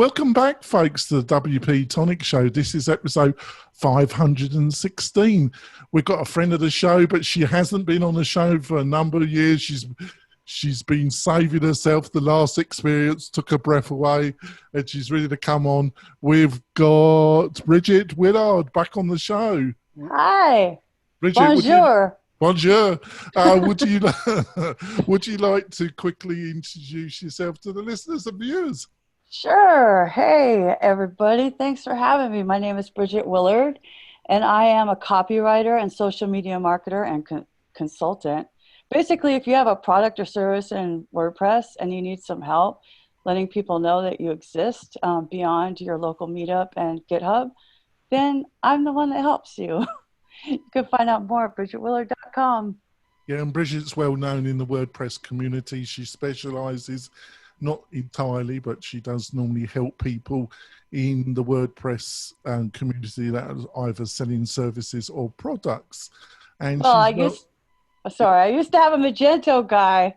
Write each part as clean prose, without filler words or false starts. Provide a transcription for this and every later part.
Welcome back, folks, to the WP-Tonic show. This is episode 516. We've got a friend of the show, but she hasn't been on the show for a number of years. She's been saving herself. The last experience took her breath away, and she's ready to come on. We've got Bridget Willard back on the show. Hi. Bridget, Bonjour. Bonjour. Would you like to quickly introduce yourself to the listeners and viewers? Sure. Hey, everybody. Thanks for having me. My name is Bridget Willard, and I am a copywriter and social media marketer and consultant. Basically, if you have a product or service in WordPress and you need some help letting people know that you exist beyond your local meetup and GitHub, then I'm the one that helps you. You can find out more at bridgetwillard.com. Yeah, and Bridget's well known in the WordPress community. She specializes, not entirely, but she does normally help people in the WordPress community that are either selling services or products. And well, I used to have a Magento guy,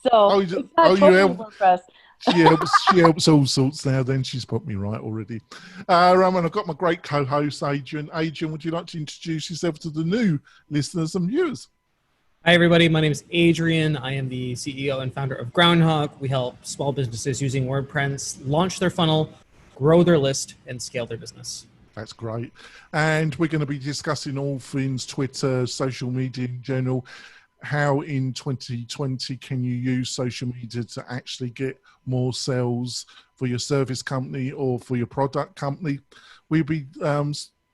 so it's not totally WordPress. She helps all sorts now. Then she's put me right already. And I've got my great co-host, Adrian. Adrian, would you like to introduce yourself to the new listeners and viewers? Hi, everybody. My name is Adrian. I am the CEO and founder of Groundhog. We help small businesses using WordPress launch their funnel, grow their list, and scale their business. That's great. And we're going to be discussing all things Twitter, social media in general. How in 2020 can you use social media to actually get more sales for your service company or for your product company? We'll be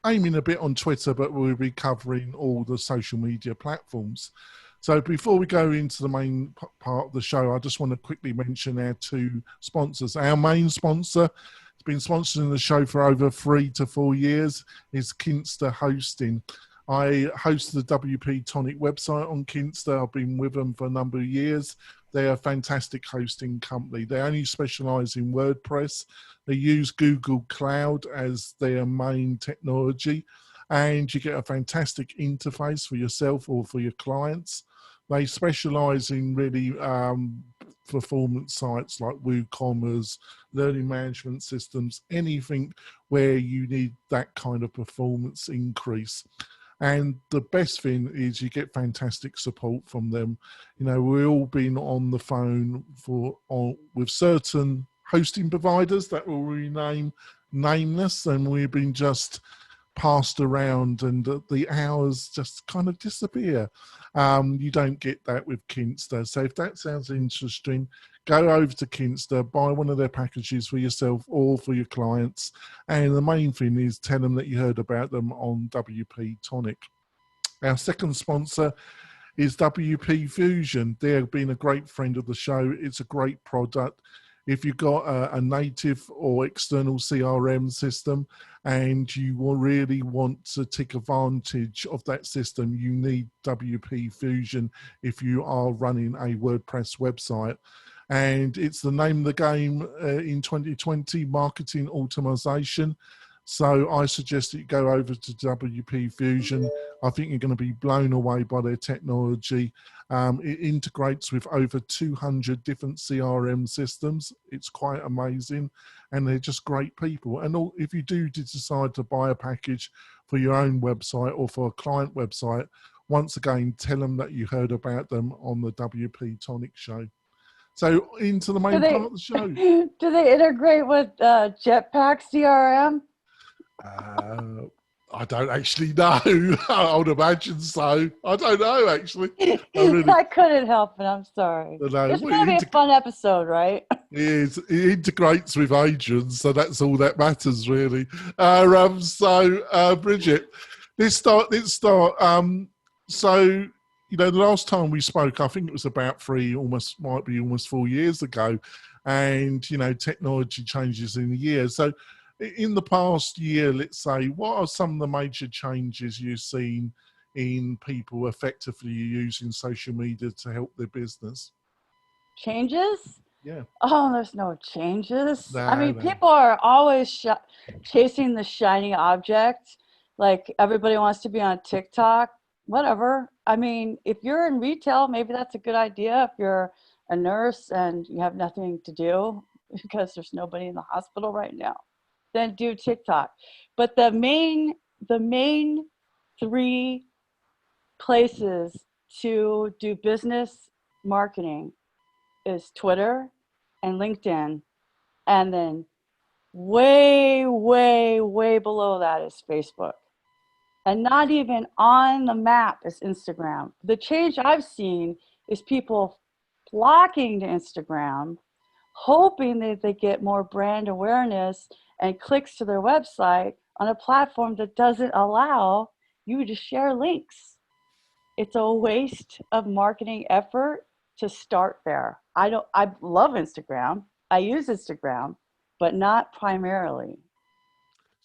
aiming a bit on Twitter, but we'll be covering all the social media platforms. So before we go into the main part of the show, I just want to quickly mention our two sponsors. Our main sponsor has been sponsoring the show for over 3 to 4 years, is Kinster Hosting. I host the WP-Tonic website on Kinster. I've been with them for a number of years. They're a fantastic hosting company. They only specialize in WordPress. They use Google Cloud as their main technology, and you get a fantastic interface for yourself or for your clients. They specialize in really performance sites like WooCommerce, learning management systems, anything where you need that kind of performance increase. And the best thing is you get fantastic support from them. You know, we've all been on the phone with certain hosting providers that will rename nameless, and we've been just passed around and the hours just kind of disappear. You don't get that with Kinster. So if that sounds interesting, go over to Kinster, buy one of their packages for yourself or for your clients. And the main thing is tell them that you heard about them on WP-Tonic. Our second sponsor is WP Fusion. They've been a great friend of the show. It's a great product. If you've got a native or external CRM system and you will really want to take advantage of that system, you need WP Fusion if you are running a WordPress website. And it's the name of the game in 2020, marketing automation. So I suggest that you go over to WP Fusion. I think you're going to be blown away by their technology. It integrates with over 200 different CRM systems. It's quite amazing, and they're just great people. And if you do decide to buy a package for your own website or for a client website, once again, tell them that you heard about them on the WP-Tonic show. So into the main part of the show. Do they integrate with Jetpack CRM? I don't actually know. I would imagine so. I don't know, actually. I couldn't help it. I'm sorry. It's going to be a fun episode, right? It integrates with agents, so that's all that matters, really. Bridget, let's start. So, you know, the last time we spoke, I think it was about almost 4 years ago, and, you know, technology changes in a year. So in the past year, let's say, what are some of the major changes you've seen in people effectively using social media to help their business? Changes? Yeah. Oh, there's no changes. People are always chasing the shiny object. Like everybody wants to be on TikTok, whatever. I mean, if you're in retail, maybe that's a good idea. If you're a nurse and you have nothing to do, because there's nobody in the hospital right now, then do TikTok. But the main three places to do business marketing is Twitter and LinkedIn, and then way, way, way below that is Facebook. And not even on the map is Instagram. The change I've seen is people flocking to Instagram, hoping that they get more brand awareness and clicks to their website on a platform that doesn't allow you to share links. It's a waste of marketing effort to start there. I love Instagram. I use Instagram, but not primarily.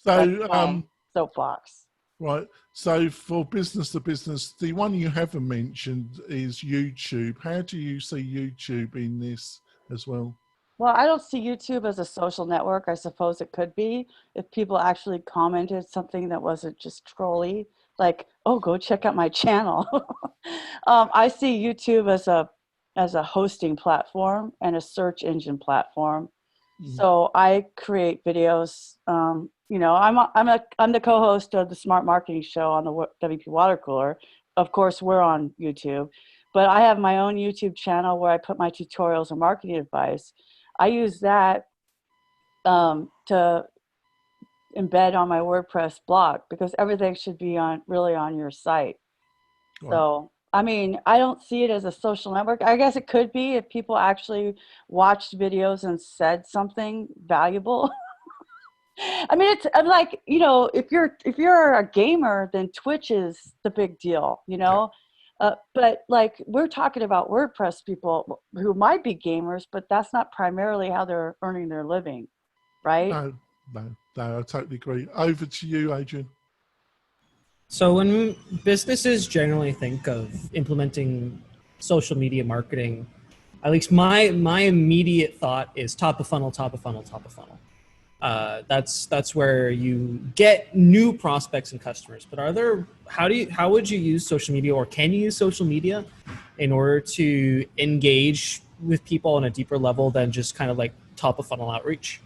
So, soapbox. right. So for business to business, the one you haven't mentioned is YouTube. How do you see YouTube in this as well? Well, I don't see YouTube as a social network. I suppose it could be if people actually commented something that wasn't just trolly, like, oh, go check out my channel. I see YouTube as a hosting platform and a search engine platform. So I create videos. You know, I'm the co-host of the Smart Marketing Show on the WP-Watercooler. Of course, we're on YouTube, but I have my own YouTube channel where I put my tutorials and marketing advice. I use that to embed on my WordPress blog, because everything should be really on your site. Right. So, I mean, I don't see it as a social network. I guess it could be if people actually watched videos and said something valuable. I mean, it's like, you know, if you're a gamer, then Twitch is the big deal, you know. But like, we're talking about WordPress people who might be gamers, but that's not primarily how they're earning their living, right? No, I totally agree. Over to you, Adrian. So when businesses generally think of implementing social media marketing, at least my immediate thought is top of funnel, top of funnel, top of funnel. That's where you get new prospects and customers. But how would you use social media, or can you use social media in order to engage with people on a deeper level than just kind of like top of funnel outreach?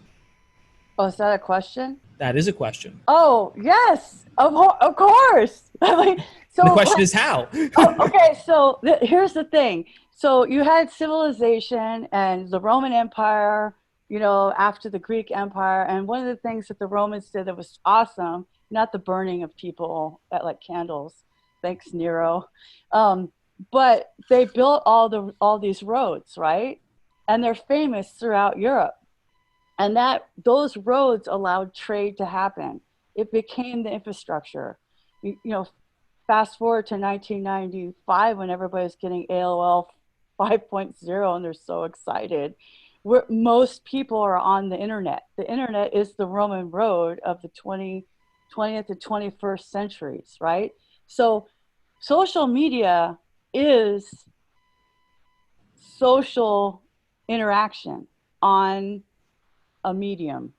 Oh, is that a question? That is a question. Oh, yes, of course. So the question is how? Okay, so here's the thing. So you had civilization and the Roman Empire, you know, after the Greek Empire. And one of the things that the Romans did that was awesome, not the burning of people at like candles, thanks Nero, but they built all these roads, right? And they're famous throughout Europe. And those roads allowed trade to happen. It became the infrastructure. You know, fast forward to 1995 when everybody's getting AOL 5.0 and they're so excited. Most people are on the internet. The internet is the Roman road of the 20th to 21st centuries, right? So social media is social interaction on a medium.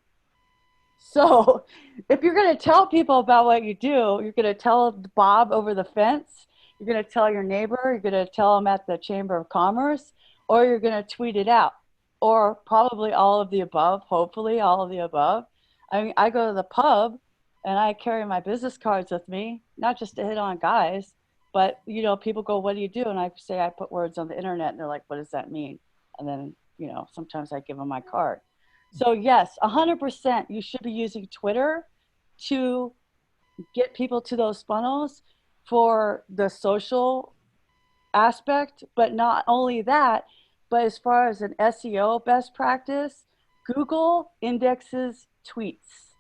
So if you're going to tell people about what you do, you're going to tell Bob over the fence, you're going to tell your neighbor, you're going to tell them at the Chamber of Commerce, or you're going to tweet it out, or probably all of the above, hopefully all of the above. I mean, I go to the pub and I carry my business cards with me, not just to hit on guys, but, you know, people go, what do you do? And I say, I put words on the internet, and they're like, what does that mean? And then, you know, sometimes I give them my card. So yes, 100% you should be using Twitter to get people to those funnels for the social aspect, but not only that, but as far as an SEO best practice, Google indexes tweets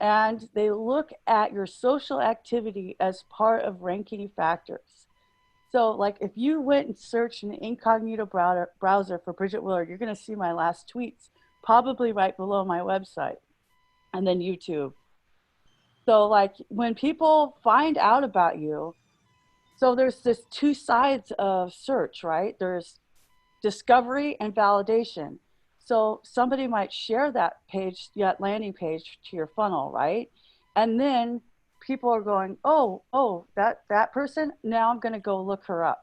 and they look at your social activity as part of ranking factors. So like if you went and searched in the incognito browser for Bridget Willard, you're going to see my last tweets probably right below my website, and then YouTube. So like when people find out about you, so there's this two sides of search, right? There's discovery and validation. So somebody might share that page, that landing page to your funnel, right? And then people are going, oh, that person, now I'm going to go look her up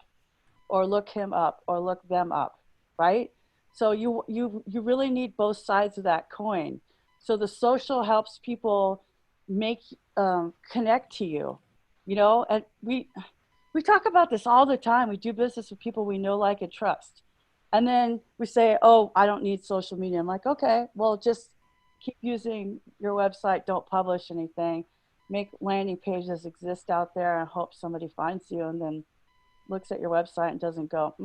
or look him up or look them up, right? So you really need both sides of that coin. So the social helps people make connect to you, you know, and we talk about this all the time. We do business with people we know, like, and trust. And then we say, oh, I don't need social media. I'm like, okay, well, just keep using your website. Don't publish anything. Make landing pages exist out there and hope somebody finds you and then looks at your website and doesn't go,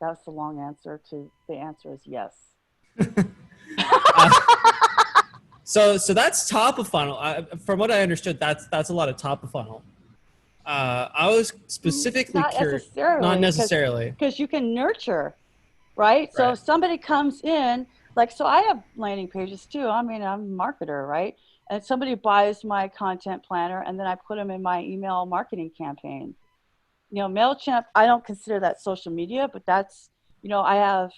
that's the long answer to the answer is yes. So that's top of funnel. From what I understood, that's a lot of top of funnel. I was specifically curious. Not necessarily. Because you can nurture, right? So if somebody comes in, like, so I have landing pages too. I mean, I'm a marketer, right? And somebody buys my content planner and then I put them in my email marketing campaign. You know, MailChimp, I don't consider that social media, but that's, you know, I have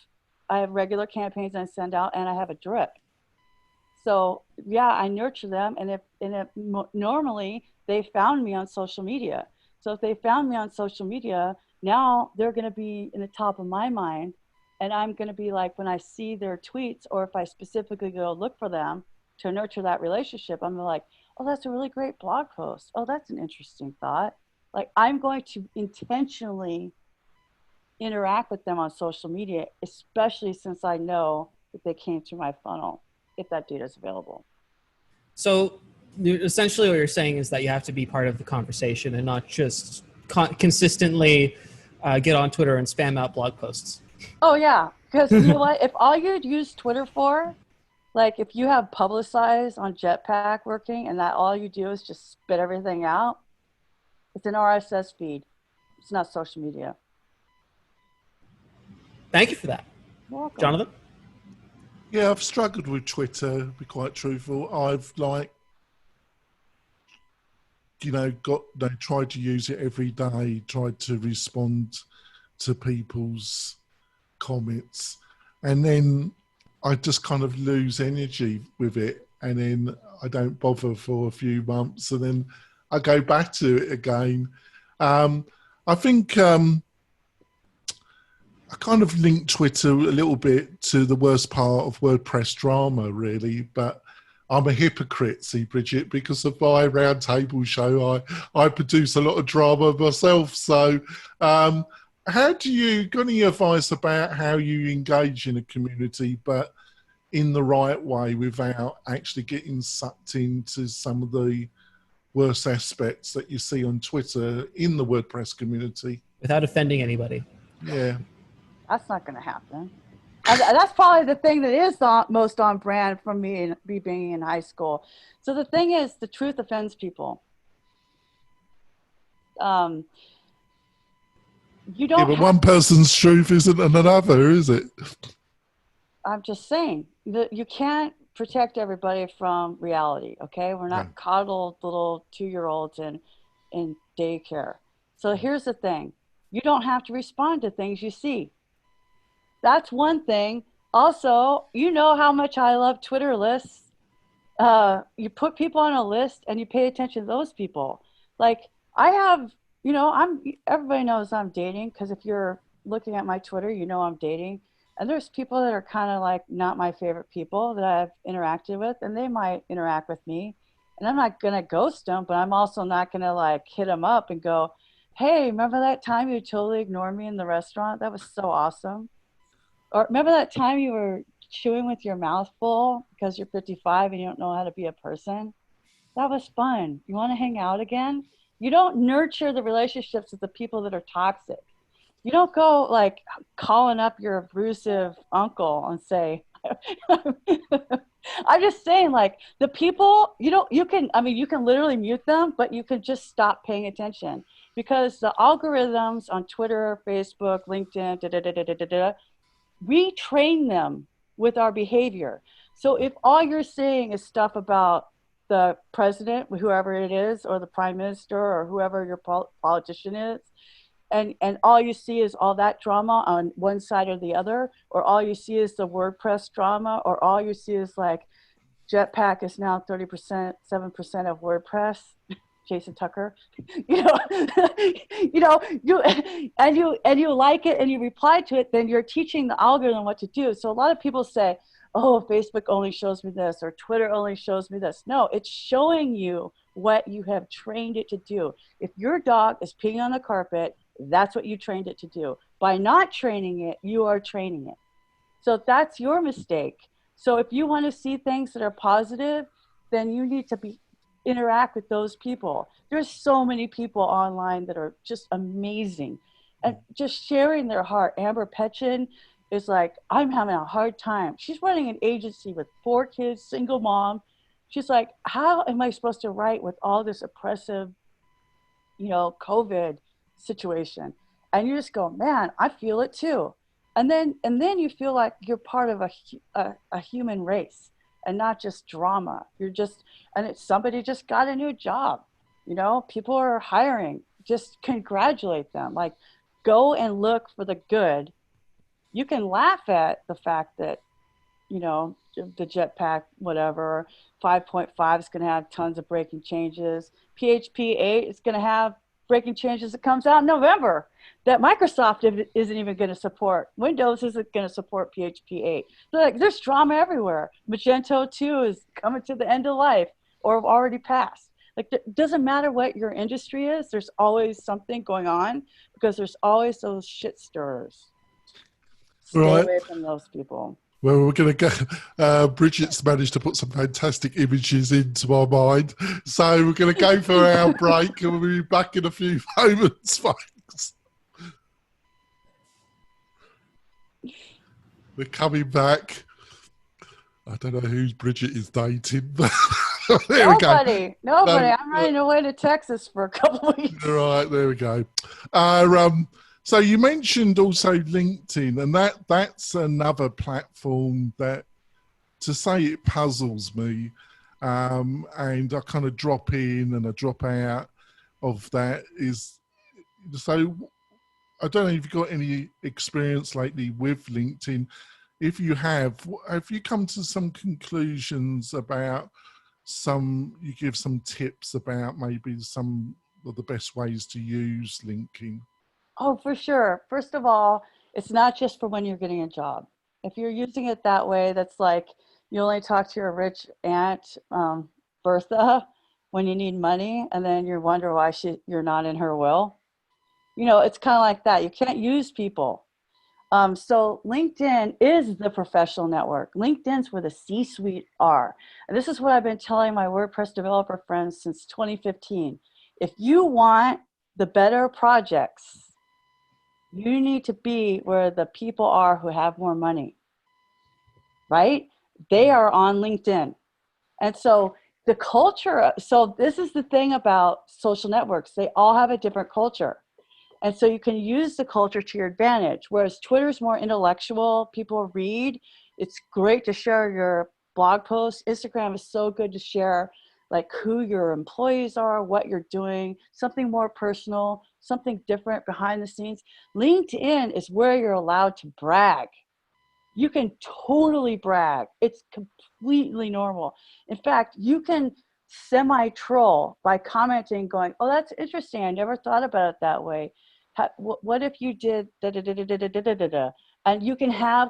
regular campaigns I send out and I have a drip. So yeah, I nurture them. And if normally they found me on social media. So if they found me on social media, now they're going to be in the top of my mind. And I'm going to be like, when I see their tweets, or if I specifically go look for them to nurture that relationship, I'm like, oh, that's a really great blog post. Oh, that's an interesting thought. Like, I'm going to intentionally interact with them on social media, especially since I know that they came through my funnel, if that data is available. So essentially what you're saying is that you have to be part of the conversation and not just consistently get on Twitter and spam out blog posts. Oh, yeah. Because you know what? If all you'd use Twitter for, like if you have Publicize on Jetpack working and that all you do is just spit everything out, it's an RSS feed. It's not social media. Thank you for that. You're welcome. Jonathan? Yeah, I've struggled with Twitter, to be quite truthful. I've tried to use it every day, tried to respond to people's comments, and then I just kind of lose energy with it, and then I don't bother for a few months, and then I go back to it again. I think I kind of link Twitter a little bit to the worst part of WordPress drama, really, but I'm a hypocrite, see, Bridget, because of my roundtable show. I produce a lot of drama myself. So how do you, got any advice about how you engage in a community, but in the right way without actually getting sucked into some of the worst aspects that you see on Twitter in the WordPress community? Without offending anybody. Yeah. That's not going to happen. And that's probably the thing that is most on brand from me being in high school. So the thing is, the truth offends people. You don't. Yeah, but one person's truth isn't another, is it? I'm just saying that you can't protect everybody from reality. Okay, we're not coddled little 2-year-olds in daycare. So here's the thing: you don't have to respond to things you see. That's one thing. Also, you know how much I love Twitter lists. You put people on a list and you pay attention to those people. Like I have, you know, everybody knows I'm dating, because if you're looking at my Twitter, you know I'm dating. And there's people that are kind of like not my favorite people that I've interacted with, and they might interact with me. And I'm not going to ghost them, but I'm also not going to like hit them up and go, hey, remember that time you totally ignored me in the restaurant? That was so awesome. Or remember that time you were chewing with your mouth full because you're 55 and you don't know how to be a person? That was fun. You want to hang out again? You don't nurture the relationships with the people that are toxic. You don't go like calling up your abusive uncle and say, I'm just saying, like, the people, you can literally mute them, but you can just stop paying attention, because the algorithms on Twitter, Facebook, LinkedIn, we train them with our behavior. So if all you're seeing is stuff about the president, whoever it is, or the prime minister, or whoever your politician is, and all you see is all that drama on one side or the other, or all you see is the WordPress drama, or all you see is like Jetpack is now 30%, 7% of WordPress, Jason Tucker, you know, you like it and you reply to it, then you're teaching the algorithm what to do. So a lot of people say, oh, Facebook only shows me this, or Twitter only shows me this. No, it's showing you what you have trained it to do. If your dog is peeing on the carpet, that's what you trained it to do. By not training it, you are training it. So that's your mistake. So if you want to see things that are positive, then you need to interact with those people. There's so many people online that are just amazing and just sharing their heart. Amber Petchin is like, I'm having a hard time. She's running an agency with 4 kids, single mom. She's like, how am I supposed to write with all this oppressive, COVID situation? And you just go, man, I feel it too. And then you feel like you're part of a human race and not just drama. Somebody just got a new job. People are hiring. Just congratulate them. Like, go and look for the good. You can laugh at the fact that, the Jetpack, whatever, 5.5 is going to have tons of breaking changes. PHP 8 is going to have breaking changes that comes out in November that Microsoft isn't even going to support. Windows isn't going to support PHP 8. There's drama everywhere. Magento 2 is coming to the end of life or already passed. It doesn't matter what your industry is. There's always something going on because there's always those shit stirrers. Stay away from those people. Well, we're going to go. Bridget's managed to put some fantastic images into my mind. So we're going to go for our break and we'll be back in a few moments, folks. We're coming back. I don't know who Bridget is dating, but there Nobody. I'm running away to Texas for a couple of weeks. All right, there we go. So you mentioned also LinkedIn, and that's another platform that, to say it puzzles me, and I kind of drop in and I drop out of that is, so I don't know if you've got any experience lately with LinkedIn. If you have you come to some conclusions about you give some tips about maybe some of the best ways to use LinkedIn? Oh, for sure. First of all, it's not just for when you're getting a job. If you're using it that way, that's like you only talk to your rich aunt, Bertha, when you need money, and then you wonder why you're not in her will. It's kind of like that. You can't use people. So LinkedIn is the professional network. LinkedIn's where the C-suite are. And this is what I've been telling my WordPress developer friends since 2015. If you want the better projects, you need to be where the people are who have more money, right? They are on LinkedIn. And so the culture, so this is the thing about social networks. They all have a different culture. And so you can use the culture to your advantage. Whereas Twitter's more intellectual, people read. It's great to share your blog posts. Instagram is so good to share like who your employees are, what you're doing, something more personal, something different behind the scenes. LinkedIn is where you're allowed to brag. You can totally brag. It's completely normal. In fact, you can semi-troll by commenting, going, oh, that's interesting. I never thought about it that way. What if you did da-da-da-da-da-da-da-da-da? And you can have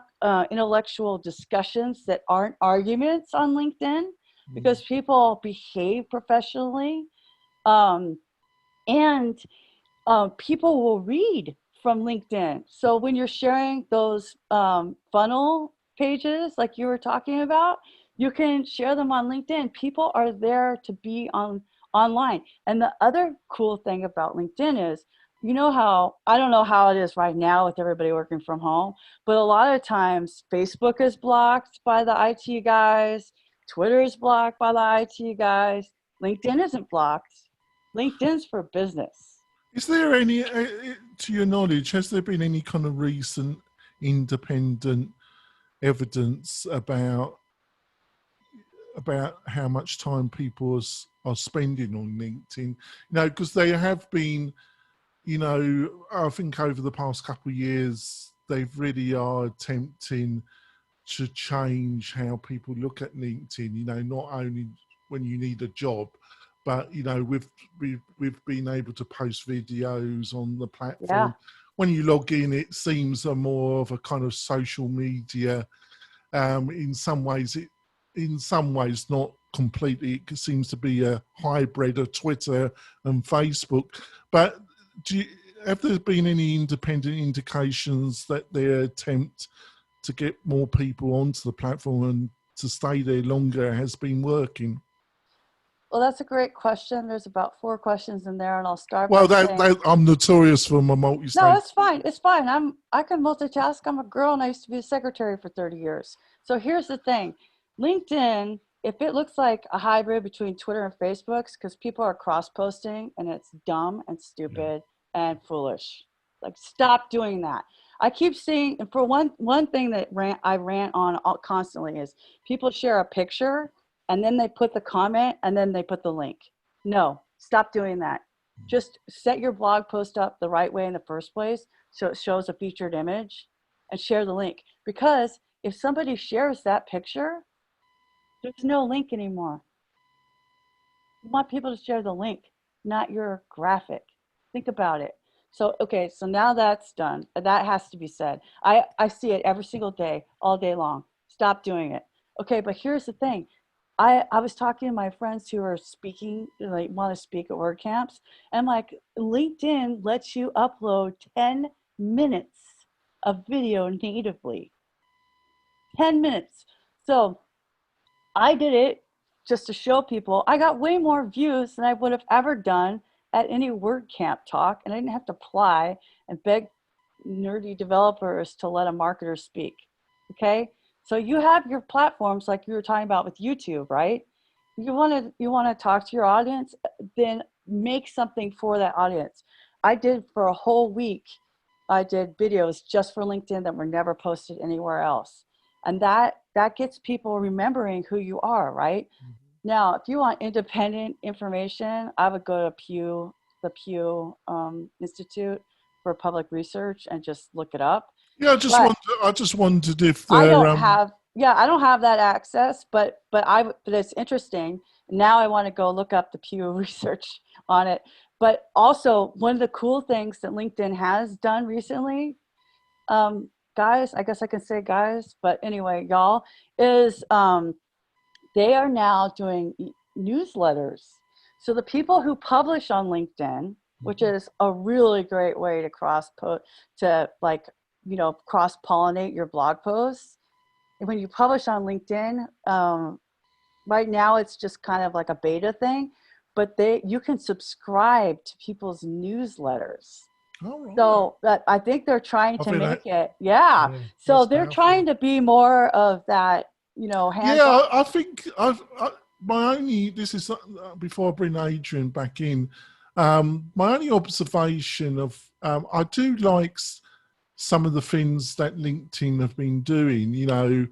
intellectual discussions that aren't arguments on LinkedIn because people behave professionally. And people will read from LinkedIn. So when you're sharing those funnel pages like you were talking about, you can share them on LinkedIn. People are there to be online. And the other cool thing about LinkedIn is, I don't know how it is right now with everybody working from home, but a lot of times Facebook is blocked by the IT guys, Twitter is blocked by the IT guys, LinkedIn isn't blocked. LinkedIn's for business. Is there any, to your knowledge, has there been any kind of recent independent evidence about how much time people are spending on LinkedIn? Because they have been, I think over the past couple of years, they really are attempting to change how people look at LinkedIn, not only when you need a job, but you know, we've been able to post videos on the platform. Yeah. When you log in, it seems a more of a kind of social media. In some ways, not completely. It seems to be a hybrid of Twitter and Facebook. But have there been any independent indications that their attempt to get more people onto the platform and to stay there longer has been working? Well, that's a great question. There's about 4 questions in there, and I'll start Well, by saying, I'm notorious for my multi-state. no, it's fine. It's fine. I can multitask. I'm a girl, and I used to be a secretary for 30 years. So here's the thing. LinkedIn, if it looks like a hybrid between Twitter and Facebook's, because people are cross-posting, and it's dumb and stupid and foolish. Like, stop doing that. I keep seeing, and for one thing that I rant on constantly is people share a picture, and then they put the comment, and then they put the link. No, stop doing that. Just set your blog post up the right way in the first place so it shows a featured image, and share the link. Because if somebody shares that picture, there's no link anymore. You want people to share the link, not your graphic. Think about it. So, okay, so now that's done. That has to be said. I see it every single day, all day long. Stop doing it. Okay, but here's the thing. I was talking to my friends who are speaking, like want to speak at WordCamps, and like LinkedIn lets you upload 10 minutes of video natively. 10 minutes. So I did it just to show people. I got way more views than I would have ever done at any WordCamp talk, and I didn't have to apply and beg nerdy developers to let a marketer speak. Okay? So you have your platforms like you were talking about with YouTube, right? You want to talk to your audience, then make something for that audience. I did for a whole week, I did videos just for LinkedIn that were never posted anywhere else. And that gets people remembering who you are, right? Mm-hmm. Now, if you want independent information, I would go to the Pew Institute for Public Research and just look it up. Yeah, I just wondered if I don't have that access, but it's interesting. Now I want to go look up the Pew research on it. But also, one of the cool things that LinkedIn has done recently, guys, I guess I can say guys, but anyway, y'all, is they are now doing newsletters. So the people who publish on LinkedIn, which is a really great way to cross-pollinate your blog posts. And when you publish on LinkedIn, right now it's just kind of like a beta thing, but you can subscribe to people's newsletters. Oh, right. So I think they're trying to make it. Yeah. So they're trying to be more of that, hands-on. Yeah, I think this is before I bring Adrian back in. My only observation of I do like some of the things that LinkedIn have been doing,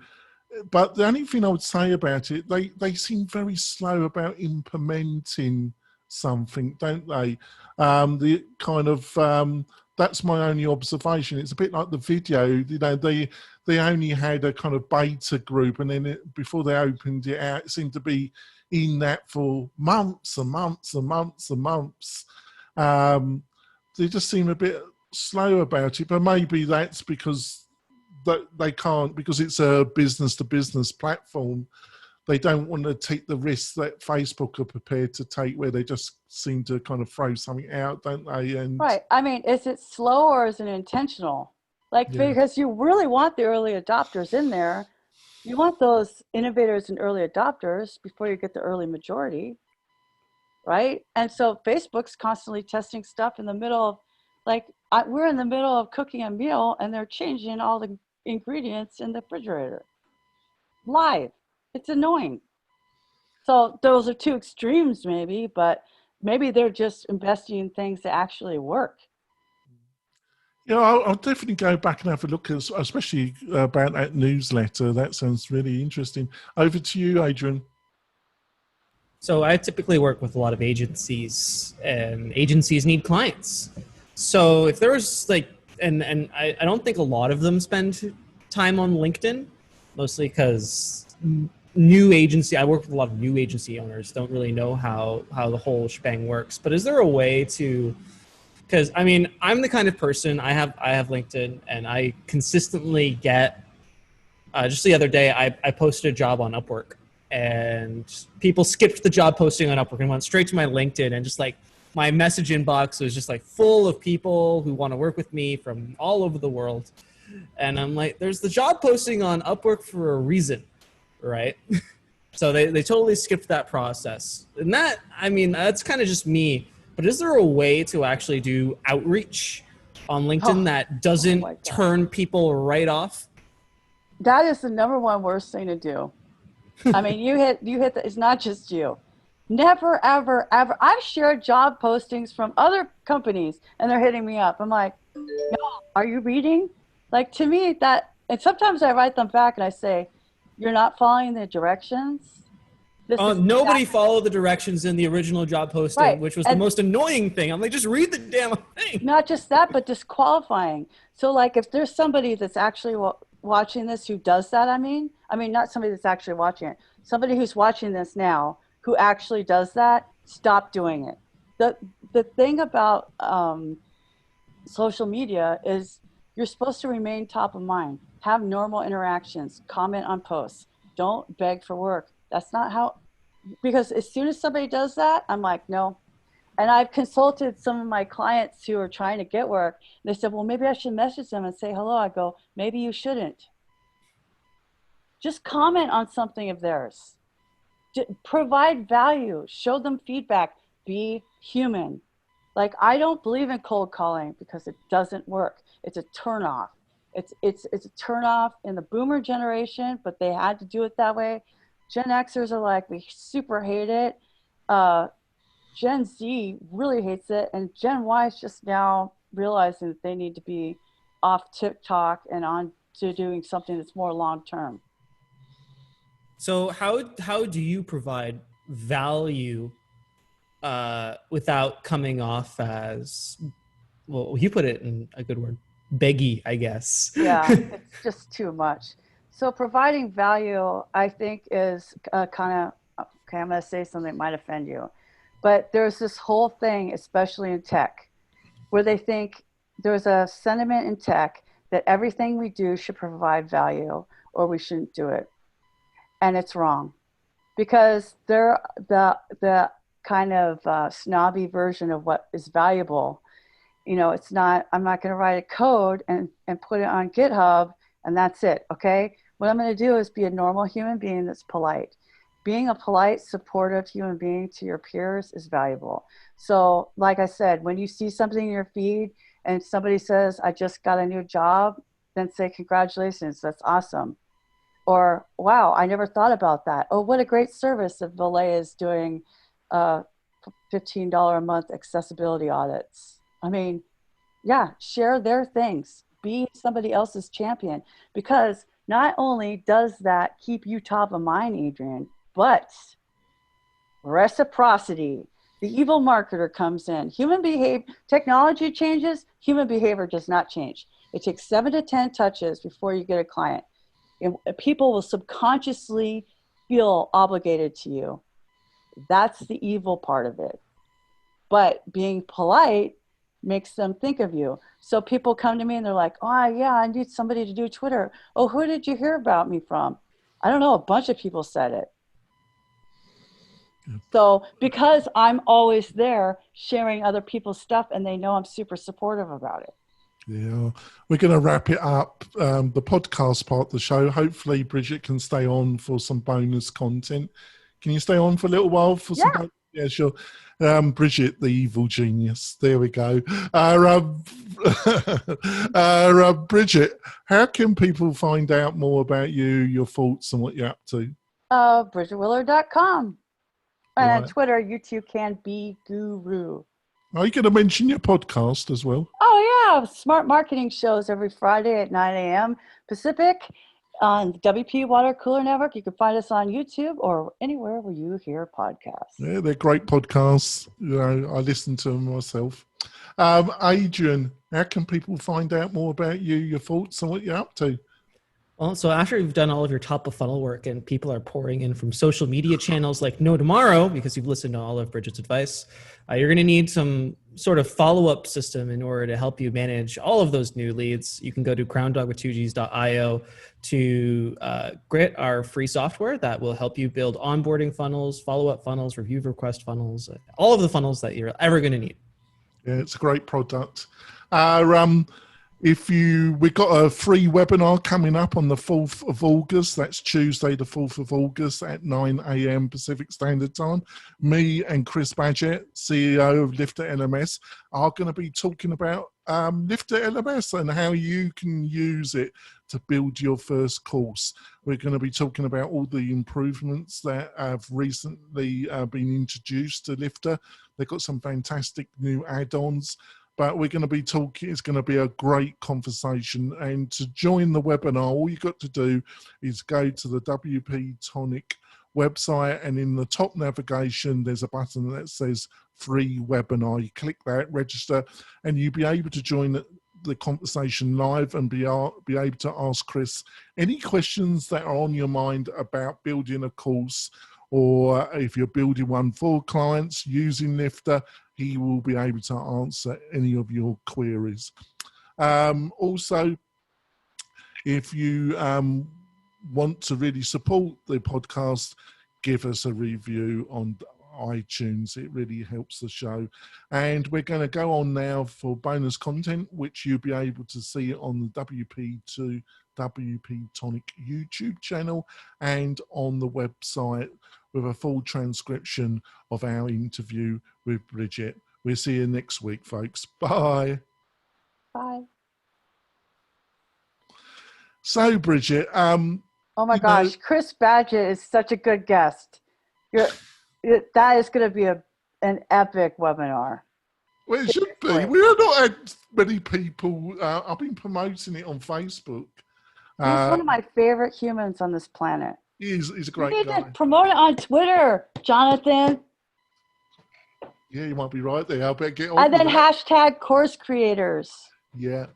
but the only thing I would say about it, they seem very slow about implementing something, don't they? The kind of that's my only observation. It's a bit like the video, they only had a kind of beta group, and then before they opened it out, it seemed to be in that for months and months and months and months. They just seem a bit slow about it, but maybe that's because they can't, because it's a business to business platform. They don't want to take the risks that Facebook are prepared to take, where they just seem to kind of throw something out, don't they? And right. I mean, is it slow or is it intentional? Because you really want the early adopters in there. You want those innovators and early adopters before you get the early majority, right? And so Facebook's constantly testing stuff in the middle of, we're in the middle of cooking a meal and they're changing all the ingredients in the refrigerator live. It's annoying. So those are two extremes maybe, but maybe they're just investing in things that actually work. Yeah, I'll definitely go back and have a look, especially about that newsletter. That sounds really interesting. Over to you, Adrian. So I typically work with a lot of agencies, and agencies need clients. So if there's and I don't think a lot of them spend time on LinkedIn, mostly because new agency, I work with a lot of new agency owners, don't really know how the whole shebang works. But is there a way to, because I mean, I'm the kind of person, I have LinkedIn, and I consistently get, just the other day, I posted a job on Upwork, and people skipped the job posting on Upwork and went straight to my LinkedIn, and just like my message inbox was just like full of people who want to work with me from all over the world. And I'm like, there's the job posting on Upwork for a reason, right? So they totally skipped that process. And that, I mean, that's kind of just me. But is there a way to actually do outreach on LinkedIn that doesn't turn people right off? That is the number one worst thing to do. I mean, you hit the, it's not just you. Never, ever, ever. I've shared job postings from other companies and they're hitting me up. I'm like, no, are you reading? Like, to me, that, and sometimes I write them back and I say, you're not following the directions. Nobody followed the directions in the original job posting, right, which was the most annoying thing. I'm like, just read the damn thing. Not just that, but disqualifying. So like, if there's somebody that's actually watching this who does that, I mean, not somebody that's actually watching it, somebody who's watching this now who actually does that, stop doing it. The thing about social media is you're supposed to remain top of mind, have normal interactions, comment on posts, don't beg for work. That's not how, because as soon as somebody does that, I'm like, no. And I've consulted some of my clients who are trying to get work. They said, well, maybe I should message them and say hello. I go, maybe you shouldn't. Just comment on something of theirs. Provide value, show them feedback, be human. Like, I don't believe in cold calling because it doesn't work. It's a turnoff. It's a turnoff in the boomer generation, but they had to do it that way. Gen Xers are like, we super hate it. Gen Z really hates it. And Gen Y is just now realizing that they need to be off TikTok and on to doing something that's more long-term. So how do you provide value without coming off as, well, you put it in a good word, beggy, I guess. Yeah, it's just too much. So providing value, I think, is kind of, okay, I'm going to say something that might offend you. But there's this whole thing, especially in tech, where they think there's a sentiment in tech that everything we do should provide value or we shouldn't do it. And it's wrong, because they're the kind of snobby version of what is valuable. You know, it's not, I'm not going to write a code and put it on GitHub and that's it. Okay. What I'm going to do is be a normal human being that's polite. Being a polite, supportive human being to your peers is valuable. So like I said, when you see something in your feed and somebody says, I just got a new job, then say, congratulations, that's awesome. Or, wow, I never thought about that. Oh, what a great service that Valet is doing $15 a month accessibility audits. I mean, yeah, share their things. Be somebody else's champion. Because not only does that keep you top of mind, Adrian, but reciprocity. The evil marketer comes in. Human behavior, technology changes, human behavior does not change. It takes 7 to 10 touches before you get a client. And people will subconsciously feel obligated to you. That's the evil part of it. But being polite makes them think of you. So people come to me and they're like, oh, yeah, I need somebody to do Twitter. Oh, who did you hear about me from? I don't know. A bunch of people said it. So because I'm always there sharing other people's stuff and they know I'm super supportive about it. Yeah, we're going to wrap it up, the podcast part of the show. Hopefully Bridget can stay on for some bonus content. Can you stay on for a little while for some bonus? Yeah, sure. Bridget, the evil genius. There we go. Bridget, how can people find out more about you, your thoughts, and what you're up to? BridgetWillard.com. And Right. on Twitter, you too can be guru. Are you going to mention your podcast as well? Oh, yeah. Smart marketing shows every Friday at 9 a.m. Pacific on the WP-Watercooler Network. You can find us on YouTube or anywhere where you hear podcasts. Yeah, they're great podcasts. You know, I listen to them myself. Adrian, how can people find out more about you, your thoughts, and what you're up to? Well, so after you've done all of your top of funnel work and people are pouring in from social media channels like No Tomorrow, because you've listened to all of Bridget's advice, you're going to need some sort of follow-up system in order to help you manage all of those new leads. You can go to crowndogwith2gs.io to get our free software that will help you build onboarding funnels, follow-up funnels, review request funnels, all of the funnels that you're ever going to need. Yeah, it's a great product. We've got a free webinar coming up on the 4th of August. That's Tuesday, the 4th of August at 9 a.m. Pacific Standard Time. Me and Chris Badgett, CEO of Lifter LMS, are going to be talking about Lifter LMS and how you can use it to build your first course. We're going to be talking about all the improvements that have recently been introduced to Lifter. They've got some fantastic new add-ons. But we're going to be talking, it's going to be a great conversation. And to join the webinar, all you got to do is go to the WP-Tonic website, and in the top navigation, there's a button that says free webinar. You click that, register, and you'll be able to join the conversation live and be able to ask Chris any questions that are on your mind about building a course, or if you're building one for clients using Lifter, he will be able to answer any of your queries. Also, if you want to really support the podcast, give us a review on iTunes. It really helps the show. And we're going to go on now for bonus content, which you'll be able to see on the WP-Tonic YouTube channel and on the website, with a full transcription of our interview with Bridget. We'll see you next week, folks. Bye. Bye. So, Bridget, oh my gosh, Chris Badgett is such a good guest. That is going to be an epic webinar. Well, it should be. We are not had many people. I've been promoting it on Facebook. He's one of my favorite humans on this planet. He's a great guy. You need to promote it on Twitter, Jonathan. Yeah, you might be right there. I better get on. And then hashtag course creators. Yeah.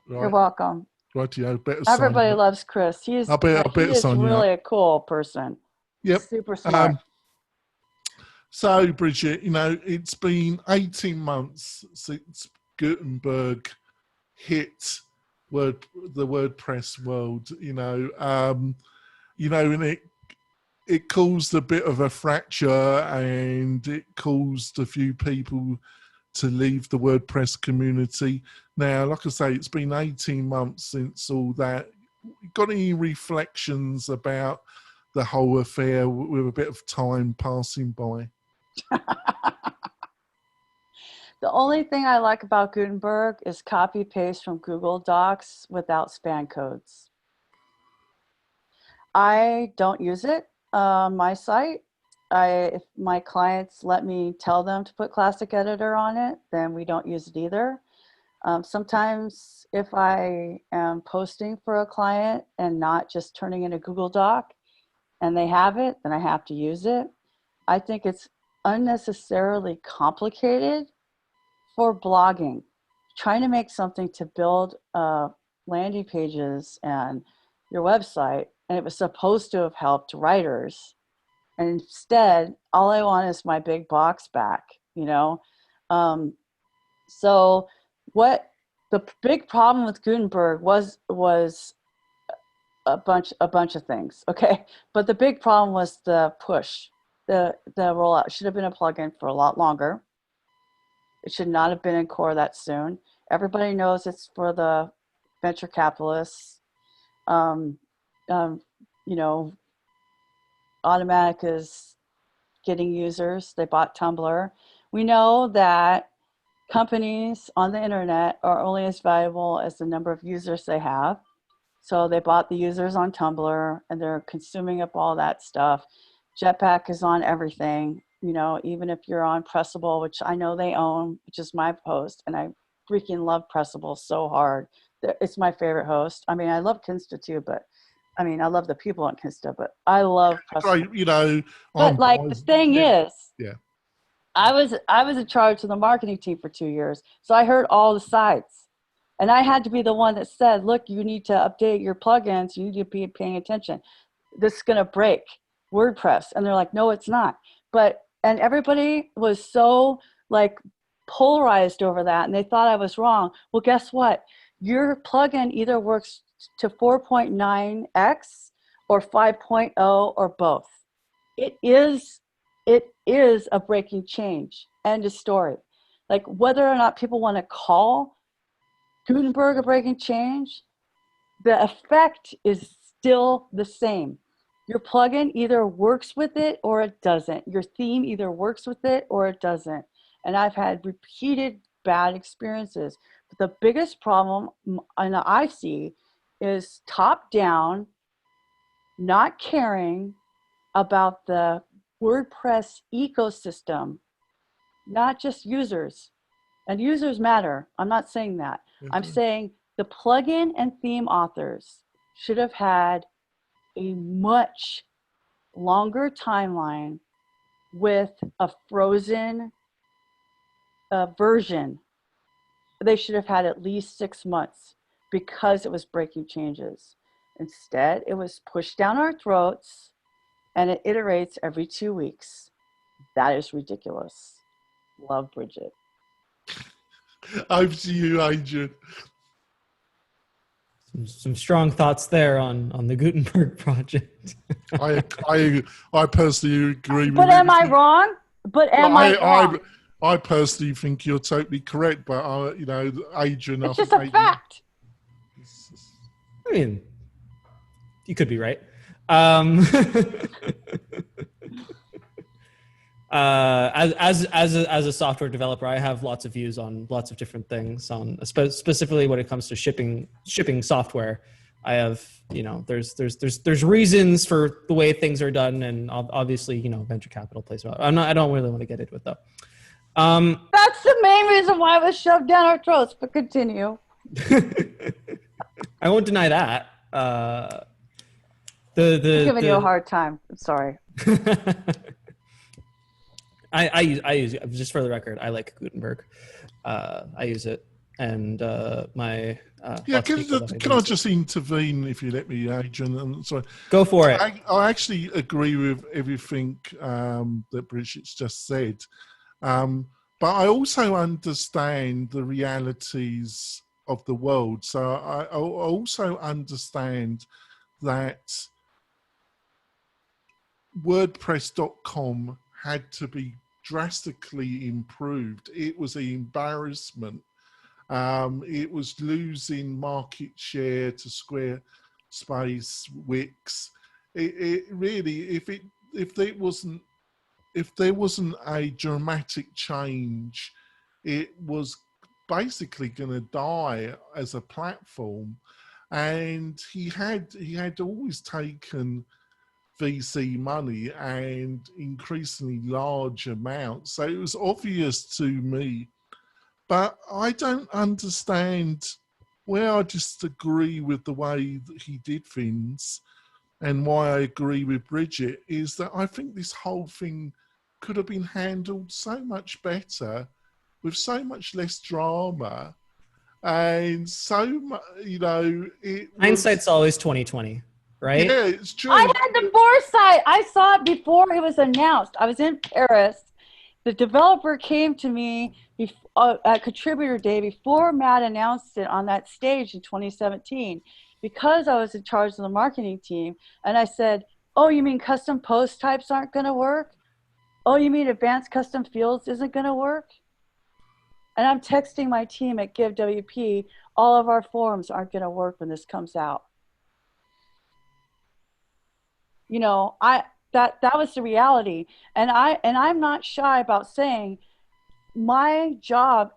Right. You're welcome. Rightio. Everybody loves Chris. He's really a cool person. Yep. Super smart. So, Bridget, it's been 18 months since Gutenberg hit the WordPress world, and it caused a bit of a fracture, and it caused a few people to leave the WordPress community. Now, like I say, it's been 18 months since all that. Got any reflections about the whole affair with a bit of time passing by? The only thing I like about Gutenberg is copy paste from Google Docs without span codes. I don't use it on my site. If my clients let me tell them to put Classic Editor on it, then we don't use it either. Sometimes if I am posting for a client and not just turning in a Google Doc and they have it, then I have to use it. I think it's unnecessarily complicated for blogging. Trying to make something to build landing pages and your website, and it was supposed to have helped writers. And instead, all I want is my big box back, So what the big problem with Gutenberg was a bunch of things, okay? But the big problem was the push. The rollout should have been a plugin for a lot longer. It should not have been in core that soon. Everybody knows it's for the venture capitalists. Automatic is getting users. They bought Tumblr. We know that companies on the internet are only as valuable as the number of users they have. So they bought the users on Tumblr and they're consuming up all that stuff. Jetpack is on everything, even if you're on Pressable, which I know they own, which is my host. And I freaking love Pressable so hard. It's my favorite host. I mean, I love Kinsta too, but I love the people on Kinsta, but I love Pressable. Right, but the thing is, yeah, I was in charge of the marketing team for 2 years. So I heard all the sides. And I had to be the one that said, look, you need to update your plugins. You need to be paying attention. This is going to break WordPress. And they're like, no, it's not. And everybody was so like polarized over that. And they thought I was wrong. Well, guess what? Your plugin either works to 4.9x or 5.0 or both. It is a breaking change. End of story. Like whether or not people want to call Gutenberg a breaking change, the effect is still the same. Your plugin either works with it or it doesn't. Your theme either works with it or it doesn't. And I've had repeated bad experiences. But the biggest problem I see is top down, not caring about the WordPress ecosystem, not just users. And users matter. I'm not saying that. I'm saying the plugin and theme authors should have had a much longer timeline with a frozen version. They should have had at least 6 months because it was breaking changes. Instead, it was pushed down our throats and it iterates every 2 weeks. That is ridiculous. Love, Bridget. Over to you, Adrian. Some strong thoughts there on the Gutenberg project. I personally agree with But am I wrong? But am I wrong? I personally think you're totally correct, but Adrian, it's just a fact. I mean, you could be right. As a software developer, I have lots of views on lots of different things. On specifically when it comes to shipping software, I have there's reasons for the way things are done, and obviously venture capital plays a role. I don't really want to get into it though. That's the main reason why it was shoved down our throats. But continue. I won't deny that. I'm giving you a hard time. I'm sorry. I use it. Just for the record, I like Gutenberg. I use it, and my can I just intervene if you let me, Adrian? I'm sorry. Go for it. I actually agree with everything that Bridget's just said, but I also understand the realities of the world. So I also understand that WordPress.com had to be drastically improved. It was an embarrassment. It was losing market share to Squarespace, Wix. It really, if there wasn't a dramatic change, it was basically going to die as a platform. And he had always taken VC money and increasingly large amounts. So it was obvious to me, but I don't understand where I just agree with the way that he did things, and why I agree with Bridget is that I think this whole thing could have been handled so much better with so much less drama. And so much, hindsight's always 20/20. Right? Yeah, it's true. I had the foresight. I saw it before it was announced. I was in Paris. The developer came to me at Contributor Day before Matt announced it on that stage in 2017, because I was in charge of the marketing team. And I said, oh, you mean custom post types aren't going to work? Oh, you mean advanced custom fields isn't going to work? And I'm texting my team at GiveWP, all of our forms aren't going to work when this comes out. That was the reality. And I'm not shy about saying my job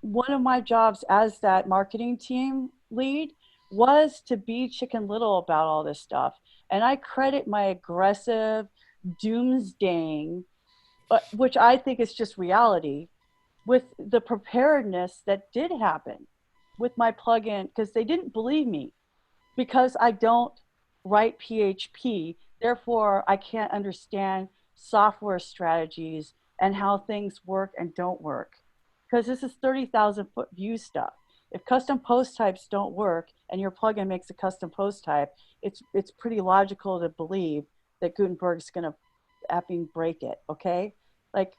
one of my jobs as that marketing team lead was to be Chicken Little about all this stuff. And I credit my aggressive doomsdaying, which I think is just reality, with the preparedness that did happen with my plugin, because they didn't believe me because I don't write PHP. Therefore, I can't understand software strategies and how things work and don't work, because this is 30,000 foot view stuff. if custom post types don't work and your plugin makes a custom post type, it's pretty logical to believe that Gutenberg's going to effing break it. Okay. Like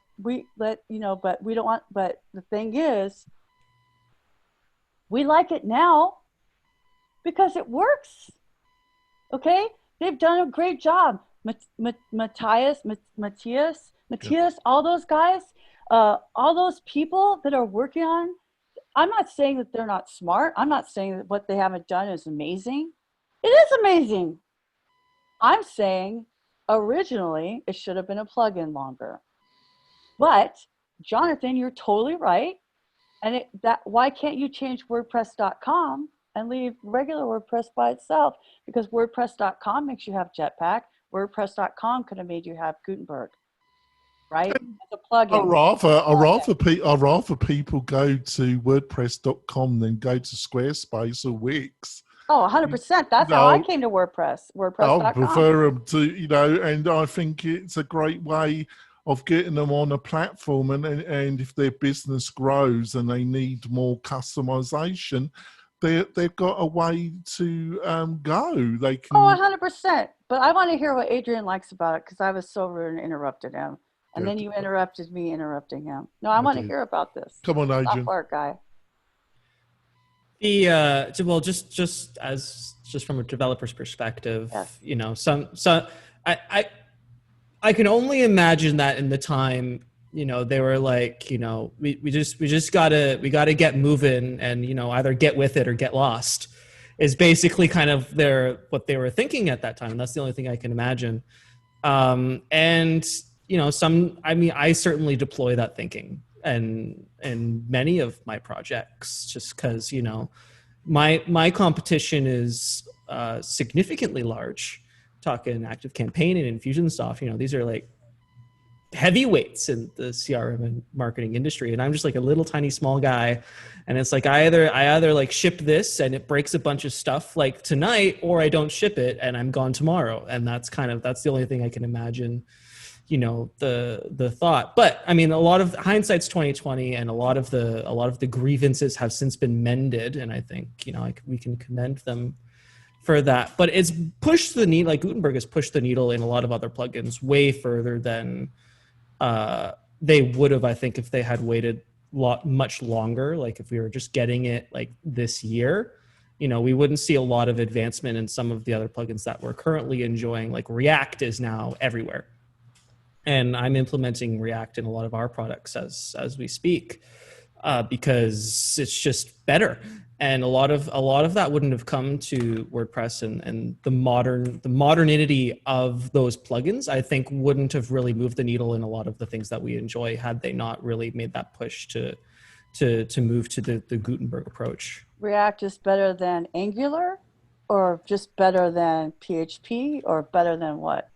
but we don't want, but the thing is, we like it now because it works. Okay. They've done a great job. Matthias, all those guys, all those people that are working on, I'm not saying that they're not smart. I'm not saying that what they haven't done is amazing. It is amazing. I'm saying originally it should have been a plugin longer. But Jonathan, you're totally right. And why can't you change WordPress.com and leave regular WordPress by itself? Because WordPress.com makes you have Jetpack. WordPress.com could have made you have Gutenberg, right? As a plugin. I'd rather people go to WordPress.com than go to Squarespace or Wix. Oh, 100%. That's how I came to WordPress. WordPress.com. I prefer them to, and I think it's a great way of getting them on a platform. And if their business grows and they need more customization, they've got a way to go. They can. Oh, 100%. But I want to hear what Adrian likes about it, because I was so rude and interrupted him. And then you interrupted me interrupting him. No, I want to hear about this. Come on, Adrian. Software guy. Well, just from a developer's perspective, I can only imagine that in the time, they were like, we just gotta get moving and, either get with it or get lost is basically kind of what they were thinking at that time. That's the only thing I can imagine. I certainly deploy that thinking and many of my projects, just because, my competition is significantly large. Talking Active Campaign and Infusionsoft, these are like heavyweights in the CRM and marketing industry, and I'm just like a little tiny small guy. And it's like I either like ship this and it breaks a bunch of stuff like tonight, or I don't ship it and I'm gone tomorrow. And that's the only thing I can imagine, the thought. But I mean, a lot of hindsight's 2020, and a lot of the grievances have since been mended, and I think we can commend them for that. But it's pushed the needle, like Gutenberg has pushed the needle in a lot of other plugins way further than they would have, I think, if they had waited much longer. Like if we were just getting it like this year, we wouldn't see a lot of advancement in some of the other plugins that we're currently enjoying. Like React is now everywhere, and I'm implementing React in a lot of our products as we speak, because it's just better. And a lot of that wouldn't have come to WordPress, and the modernity of those plugins, I think, wouldn't have really moved the needle in a lot of the things that we enjoy had they not really made that push to move to the Gutenberg approach. React is better than Angular, or just better than PHP, or better than what?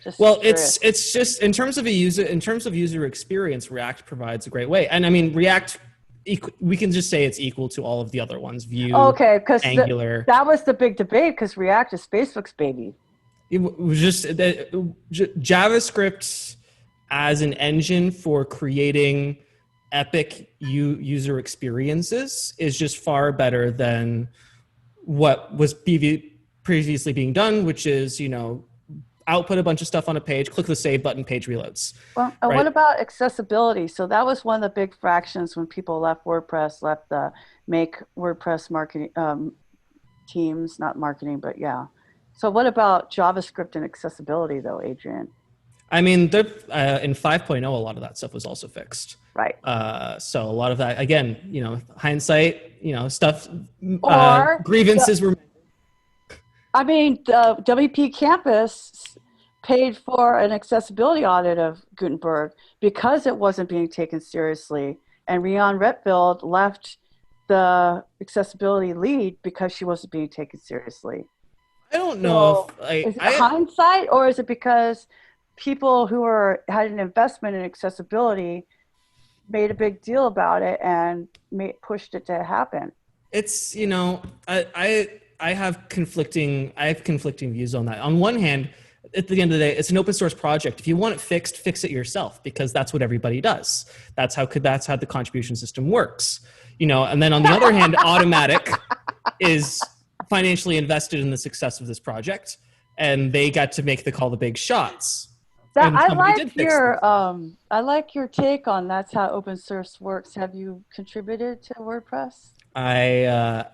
It's just in terms of user experience, React provides a great way. And I mean, React, we can just say it's equal to all of the other ones. Vue, because Angular. That was the big debate, because React is Facebook's baby. It was just JavaScript as an engine for creating epic user experiences is just far better than what was previously being done, which is, output a bunch of stuff on a page, click the save button, page reloads. Well, and what about accessibility? So that was one of the big fractions when people left WordPress, left the Make WordPress marketing teams, not marketing, but yeah. So what about JavaScript and accessibility though, Adrian? I mean, in 5.0, a lot of that stuff was also fixed. Right. So a lot of that, again, hindsight, stuff, grievances were. I mean, the WP Campus paid for an accessibility audit of Gutenberg because it wasn't being taken seriously. And Rian Retfield left the accessibility lead because she wasn't being taken seriously. I don't know. Is it hindsight, or is it because people who had an investment in accessibility made a big deal about it and pushed it to happen? It's, I have conflicting views on that. On one hand, at the end of the day, it's an open source project. If you want it fixed, fix it yourself, because that's what everybody does. That's how the contribution system works. you know, and then on the other hand, Automatic is financially invested in the success of this project, and they got to make the call the big shots. That, And somebody did fix this. I like your take on that's how open source works. Have you contributed to WordPress? I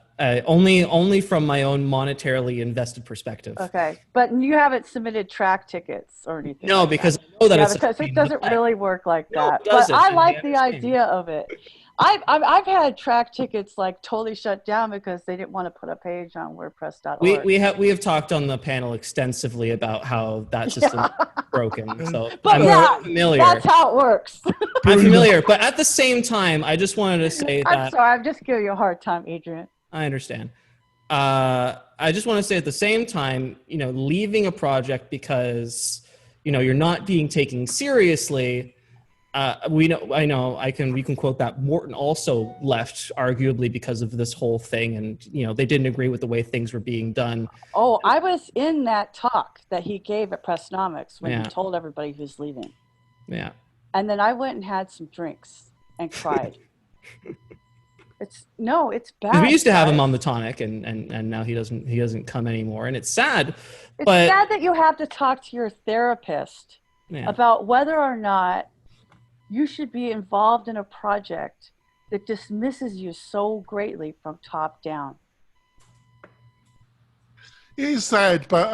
only from my own monetarily invested perspective. Okay, but you haven't submitted track tickets or anything. No, like because that. I know that Yeah, it's because it doesn't really work like No, that. it But doesn't, I and like I the understand. idea of it. I've had track tickets like totally shut down because they didn't want to put a page on WordPress.org. We have talked on the panel extensively about how that system is broken. So But I'm familiar. that's how it works. I'm familiar, but at the same time, I just wanted to say I'm that sorry, I'm just giving you a hard time, Adrian. I understand. I just want to say at the same time, you know, leaving a project because, you know, you're not being taken seriously. We can quote that Morton also left arguably because of this whole thing. And, you know, they didn't agree with the way things were being done. Oh, I was in that talk that he gave at Pressnomics when Yeah. he told everybody he was leaving. Yeah. And then I went and had some drinks and cried. It's bad. We used to have him guys. on the Tonic, and now he doesn't come anymore, and it's sad. It's sad that you have to talk to your therapist about whether or not you should be involved in a project that dismisses you so greatly from top down. It is sad, but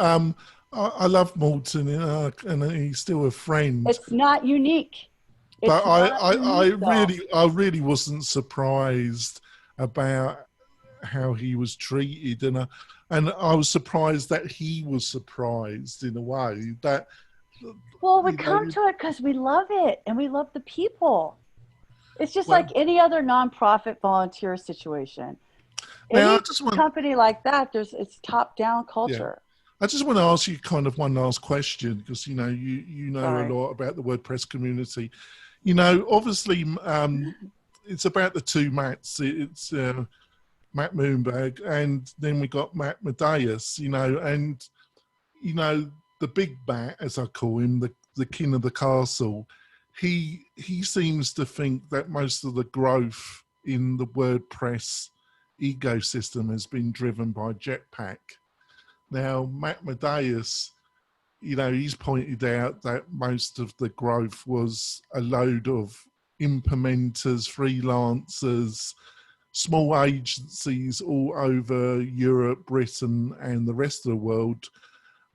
I love Morton, and he's still a friend. It's not unique. But I really wasn't surprised about how he was treated, and I was surprised that he was surprised in a way that. Well, we come to it because we love it and we love the people. It's just like any other nonprofit volunteer situation. Any company like that, it's top-down culture. Yeah. I just want to ask you kind of one last question because you know a lot about the WordPress community. You know, obviously, it's about the two Matts. It's Matt Moonberg, and then we got Matt Medeiros. You know, and you know the big Matt, as I call him, the king of the castle. He seems to think that most of the growth in the WordPress ecosystem has been driven by Jetpack. Now, Matt Medeiros, you know, he's pointed out that most of the growth was a load of implementers, freelancers, small agencies all over Europe, Britain, and the rest of the world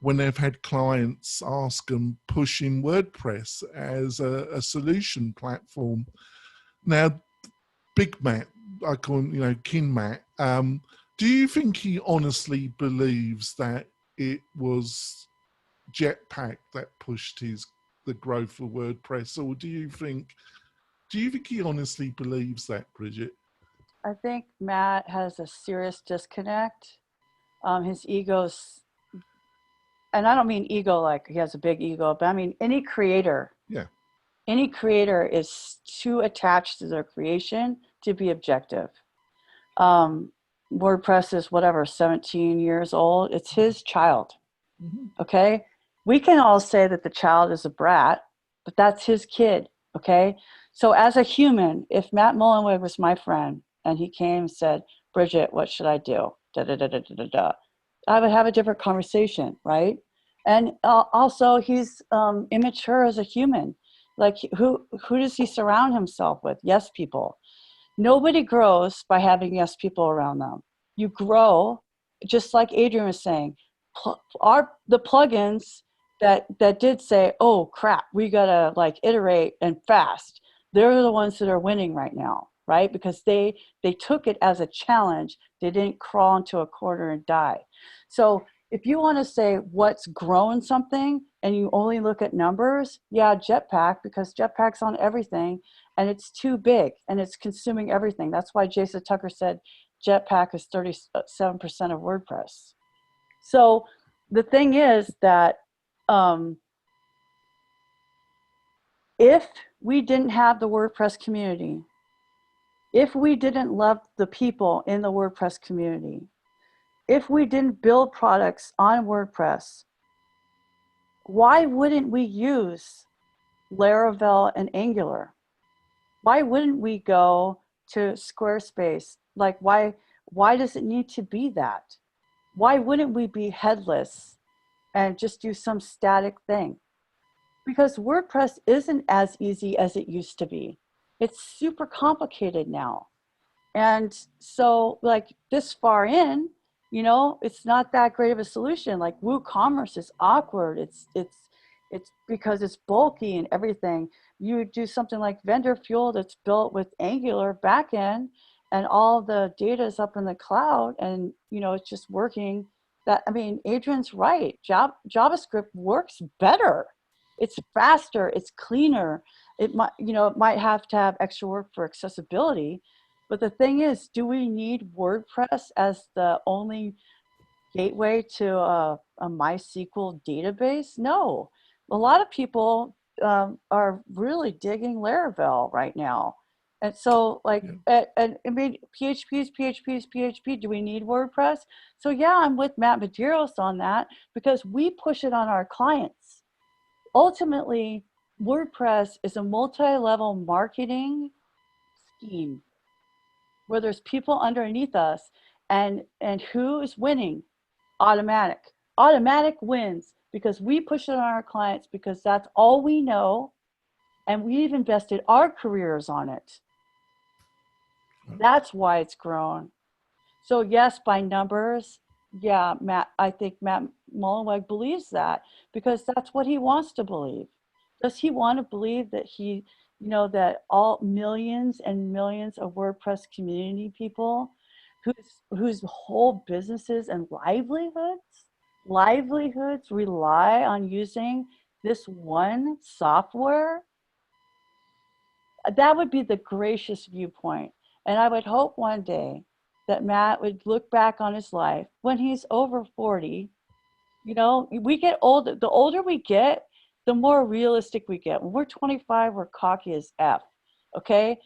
when they've had clients ask them pushing WordPress as a solution platform. Now, Big Matt, I call him, you know, King Matt, do you think he honestly believes that it was Jetpack that pushed the growth of WordPress, or do you think he honestly believes that, Bridget? I think Matt has a serious disconnect. His ego's, and I don't mean ego like he has a big ego, but I mean any creator. Yeah. Any creator is too attached to their creation to be objective. WordPress is 17 years old. It's his child. Mm-hmm. Okay. We can all say that the child is a brat, but that's his kid. Okay. So as a human, if Matt Mullenweg was my friend and he came and said, Bridget, what should I do? Da, da, da, da, da, da, da. I would have a different conversation. Right. And also he's immature as a human. Like who does he surround himself with? Yes, people. Nobody grows by having yes people around them. You grow, just like Adrian was saying, the plugins that did say, oh crap, we gotta like iterate and fast. They're the ones that are winning right now, right? Because they took it as a challenge. They didn't crawl into a corner and die. So if you want to say what's grown something and you only look at numbers, yeah, Jetpack, because Jetpack's on everything and it's too big and it's consuming everything. That's why Jason Tucker said Jetpack is 37% of WordPress. So the thing is that if we didn't have the WordPress community, if we didn't love the people in the WordPress community, if we didn't build products on WordPress, why wouldn't we use Laravel and Angular? Why wouldn't we go to Squarespace. Like, why does it need to be that? Why wouldn't we be headless and just do some static thing? Because WordPress isn't as easy as it used to be. It's super complicated now. And so like this far in, you know, it's not that great of a solution. Like WooCommerce is awkward. It's because it's bulky and everything. You do something like Vendor Fuel that's built with Angular backend, and all the data is up in the cloud, and you know it's just working. That, I mean, Adrian's right. JavaScript works better. It's faster. It's cleaner. It might, you know, it might have to have extra work for accessibility, but the thing is, do we need WordPress as the only gateway to a MySQL database? No. A lot of people are really digging Laravel right now. And so like, and I mean, PHP. Do we need WordPress? So yeah, I'm with Matt Medeiros on that, because we push it on our clients. Ultimately, WordPress is a multi-level marketing scheme where there's people underneath us, and who is winning? Automatic. Automatic wins because we push it on our clients, because that's all we know, and we've invested our careers on it. That's why it's grown. So yes, by numbers, yeah, Matt, I think Matt Mullenweg believes that, because that's what he wants to believe. Does he want to believe that he, you know, that all millions and millions of WordPress community people whose whole businesses and livelihoods rely on using this one software? That would be the gracious viewpoint. And I would hope one day that Matt would look back on his life when he's over 40. You know, we get older. The older we get, the more realistic we get. When we're 25, we're cocky as F. Okay?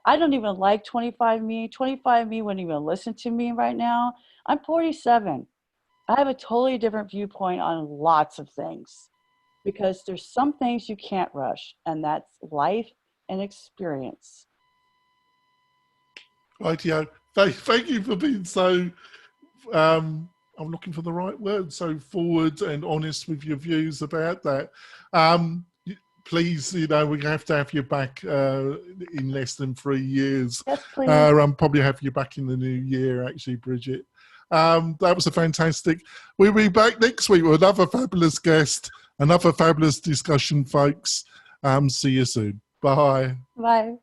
I don't even like 25 me. 25 me wouldn't even listen to me right now. I'm 47. I have a totally different viewpoint on lots of things, because there's some things you can't rush, and that's life and experience. Rightio. Thank you for being so, I'm looking for the right word, so forward and honest with your views about that. Please, you know, we're going to have you back in less than 3 years. Yes, please. I'll probably have you back in the new year, actually, Bridget. That was a fantastic. We'll be back next week with another fabulous guest, another fabulous discussion, folks. See you soon. Bye. Bye.